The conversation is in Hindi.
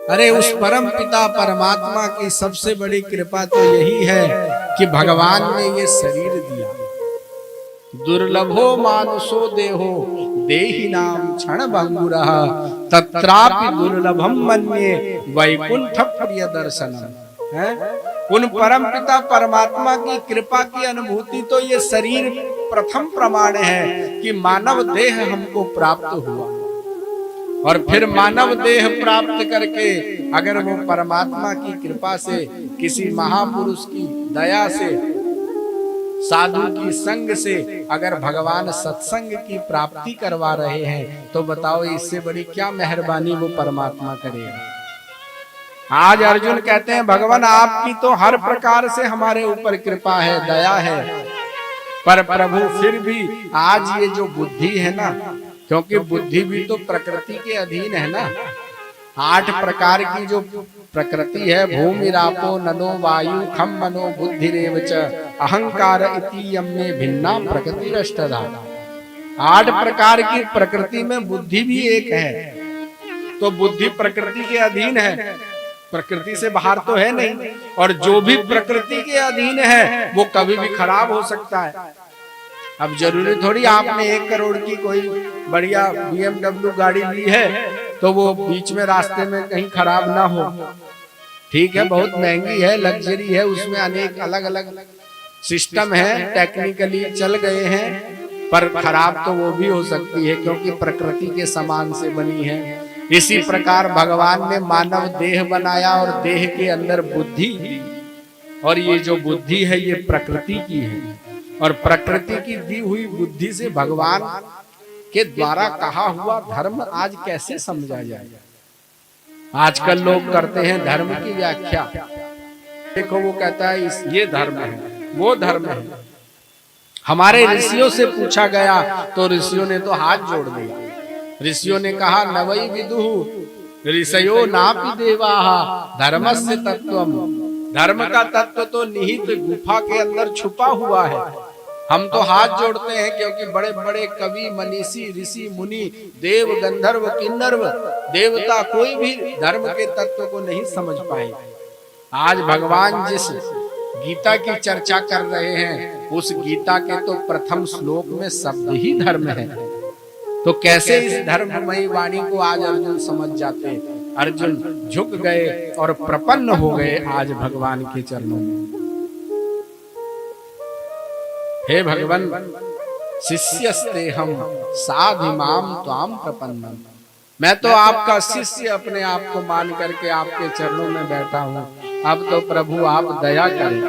अरे उस परम पिता परमात्मा की सबसे बड़ी कृपा तो यही है कि भगवान ने ये शरीर दिया। दुर्लभो मानुषो देहो देहि नाम क्षण भंगुरः तत्रापि दुर्लभम मन्ये वैकुंठ प्रिय दर्शनम। है उन परम पिता परमात्मा की कृपा की अनुभूति तो ये शरीर प्रथम प्रमाण है कि मानव देह हमको प्राप्त हुआ, और फिर मानव देह प्राप्त करके अगर वो परमात्मा की कृपा से, किसी महापुरुष की दया से, साधु की संग से अगर भगवान सत्संग की प्राप्ति करवा रहे हैं तो बताओ इससे बड़ी क्या मेहरबानी वो परमात्मा करेगा। आज अर्जुन कहते हैं भगवान आपकी तो हर प्रकार से हमारे ऊपर कृपा है, दया है, पर प्रभु फिर भी आज ये जो बुद्धि है ना, क्योंकि बुद्धि भी तो प्रकृति के अधीन है ना। 8 प्रकार की जो प्रकृति है, भूमि रापो नलो वायु खम मनो बुद्धिरेव च अहंकार इति यम्मे भिन्ना प्रकृति अष्टधा। 8 प्रकार की प्रकृति में बुद्धि भी एक है, तो बुद्धि प्रकृति के अधीन है, प्रकृति से बाहर तो है नहीं। और जो भी प्रकृति के अधीन है वो कभी भी खराब हो सकता है। अब जरूरी थोड़ी आपने 1 करोड़ की कोई बढ़िया BMW गाड़ी ली है तो वो बीच में रास्ते में कहीं खराब ना हो। ठीक है, बहुत महंगी है, लग्जरी है, उसमें अनेक अलग अलग सिस्टम है, टेक्निकली चल गए हैं, पर खराब तो वो भी हो सकती है क्योंकि प्रकृति के समान से बनी है। इसी प्रकार भगवान ने मानव देह बनाया और देह के अंदर बुद्धि दी, और ये जो बुद्धि है ये प्रकृति की है, और प्रकृति की दी हुई बुद्धि से भगवान के द्वारा कहा हुआ धर्म आज कैसे समझा जाए। आजकल लोग करते हैं धर्म की व्याख्या, देखो वो कहता है ये धर्म है, वो धर्म है। हमारे ऋषियों से पूछा गया तो ऋषियों ने तो हाथ जोड़ दिया। ऋषियों ने कहा नवै विदुः ऋषयो नापि देवाः धर्मस्य तत्वम्। धर्म का तत्व तो निहित गुफा के अंदर छुपा हुआ है। हम तो हाथ जोड़ते हैं क्योंकि बड़े बड़े कवि मनीषी ऋषि मुनि देव गंधर्व किन्नर देवता कोई भी धर्म के तत्व को नहीं समझ पाए। आज भगवान जिस गीता की चर्चा कर रहे हैं उस गीता के तो प्रथम श्लोक में शब्द ही धर्म है, तो कैसे इस धर्ममयी वाणी को आज अर्जुन समझ जाते। अर्जुन झुक गए और प्रपन्न हो गए आज भगवान के चरणों में। हे भगवान शिष्यस्ते हम साधिमाम त्वाम प्रपन्नम। मैं तो आपका शिष्य अपने आप को मान करके आपके चरणों में बैठा हूँ। अब तो प्रभु आप दया करें।